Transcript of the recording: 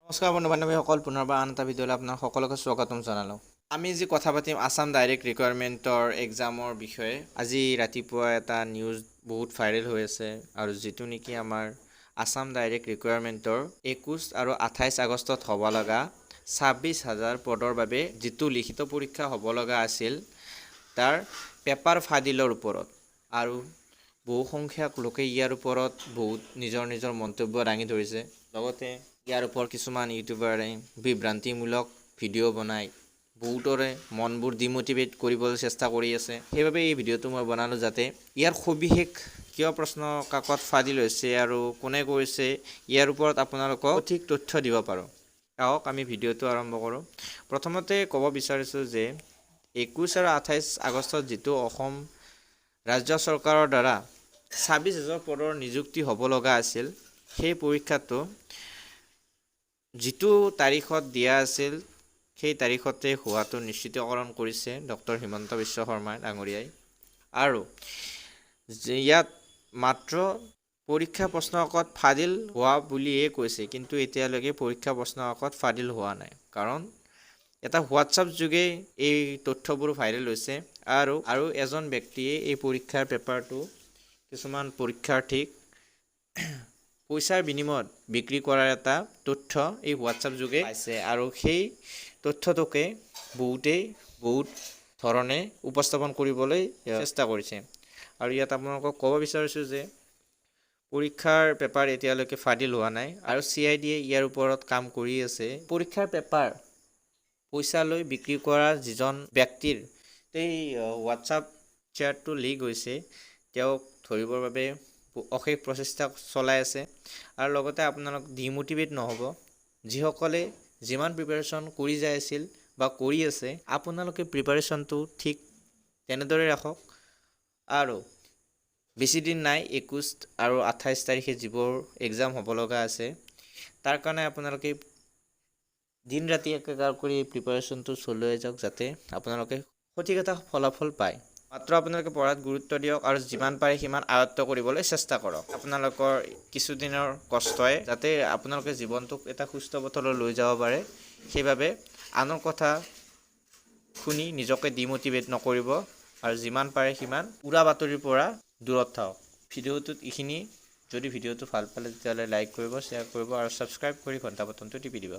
নমস্কাৰ বন্ধু বান্ধৱীসকল, পুনৰবাৰ আন এটা ভিডিঅ'লৈ আপোনাক সকলোকে স্বাগতম জনালোঁ। আমি আজি কথা পাতিম আছাম ডাইৰেক্ট ৰিকুৱাৰমেণ্টৰ এক্সামৰ বিষয়ে। আজি ৰাতিপুৱা এটা নিউজ বহুত ভাইৰেল হৈ আছে, আৰু যিটো নেকি আমাৰ আছাম ডাইৰেক্ট ৰিকুৱাৰমেণ্টৰ 21 আৰু 28 আগষ্টত হ'ব লগা 26,000 পদৰ বাবে যিটো লিখিত পৰীক্ষা হ'ব লগা আছিল, তাৰ পেপাৰ ফাদিলৰ ওপৰত আৰু বহু সংখ্যক লোকে ইয়াৰ ওপৰত বহুত নিজৰ মন্তব্য দাঙি ধৰিছে। লগতে ইয়াৰ ওপৰত কিছুমান ইউটিউবাৰে বিভ্ৰান্তিমূলক ভিডিঅ' বনাই বহুতৰে মনবোৰ ডিমোটিভেট কৰিবলৈ চেষ্টা কৰি আছে। সেইবাবে এই ভিডিঅ'টো মই বনালোঁ, যাতে ইয়াৰ সবিশেষ কিয় প্ৰশ্ন কাকত ফাদিল হৈছে আৰু কোনে কৰিছে ইয়াৰ ওপৰত আপোনালোকক সঠিক তথ্য দিব পাৰোঁ। আহক আমি ভিডিঅ'টো আৰম্ভ কৰোঁ। প্ৰথমতে ক'ব বিচাৰিছোঁ যে 21 আৰু 28 আগষ্টত যিটো অসম ৰাজ্য চৰকাৰৰ দ্বাৰা 26,000 পদৰ নিযুক্তি হ'ব লগা আছিল, সেই পৰীক্ষাটো যিটো তাৰিখত দিয়া আছিল সেই তাৰিখতে হোৱাটো নিশ্চিতকৰণ কৰিছে ডক্টৰ হিমন্ত বিশ্ব শৰ্মা ডাঙৰীয়াই। আৰু ইয়াত মাত্ৰ পৰীক্ষা প্ৰশ্নকাকত ফাদিল হোৱা বুলিয়ে কৈছে, কিন্তু এতিয়ালৈকে পৰীক্ষা প্ৰশ্নকাকত ফাদিল হোৱা নাই। কাৰণ এটা হোৱাটছআপ যোগে এই তথ্যবোৰ ভাইৰেল হৈছে, আৰু এজন ব্যক্তিয়ে এই পৰীক্ষাৰ পেপাৰটো কিছুমান পৰীক্ষাৰ্থীক পইচাৰ বিনিময়ত বিক্ৰী কৰাৰ এটা তথ্য এই হোৱাটছআপ যোগে পাইছে, আৰু সেই তথ্যটোকে বহুত ধৰণে উপস্থাপন কৰিবলৈ চেষ্টা কৰিছে। আৰু ইয়াত আপোনালোকক ক'ব বিচাৰিছোঁ যে পৰীক্ষাৰ পেপাৰ এতিয়ালৈকে ফাদিল হোৱা নাই, আৰু CIDয়ে ইয়াৰ ওপৰত কাম কৰি আছে। পৰীক্ষাৰ পেপাৰ পইচা লৈ বিক্ৰী কৰা যিজন ব্যক্তিৰ এই হোৱাটছআপ চেটটো লিক হৈছে, তেওঁক ধৰিবৰ বাবে অশেষ প্ৰচেষ্টা চলাই আছে। আৰু লগতে আপোনালোক ডিমোটিভেট নহ'ব। যিসকলে যিমান প্ৰিপাৰেশ্যন কৰি যাই আছিল বা কৰি আছে, আপোনালোকে প্ৰিপাৰেশ্যনটো ঠিক তেনেদৰে ৰাখক। আৰু বেছি দিন নাই, 21 আৰু 28 তাৰিখে যিবোৰ এক্সাম হ'ব লগা আছে, তাৰ কাৰণে আপোনালোকে দিন ৰাতি একেকাৰ কৰি প্ৰিপাৰেশ্যনটো চলাই যাওক, যাতে আপোনালোকে সঠিক এটা ফলাফল পায়। মাত্ৰ আপোনালোকে পঢ়াত গুৰুত্ব দিয়ক আৰু যিমান পাৰে সিমান আয়ত্ত কৰিবলৈ চেষ্টা কৰক। আপোনালোকৰ কিছুদিনৰ কষ্টই যাতে আপোনালোকে জীৱনটোক এটা সুস্থ পথলৈ লৈ যাব পাৰে, সেইবাবে আনৰ কথা শুনি নিজকে ডিমোটিভেট নকৰিব, আৰু যিমান পাৰে সিমান উৰা বাতৰিৰ পৰা দূৰত থাকক। ভিডিঅ'টোত এইখিনি। যদি ভিডিঅ'টো ভাল পালে তেতিয়াহ'লে লাইক কৰিব, শ্বেয়াৰ কৰিব আৰু ছাবস্ক্ৰাইব কৰি ঘণ্টা বাটনটো টিপি দিব।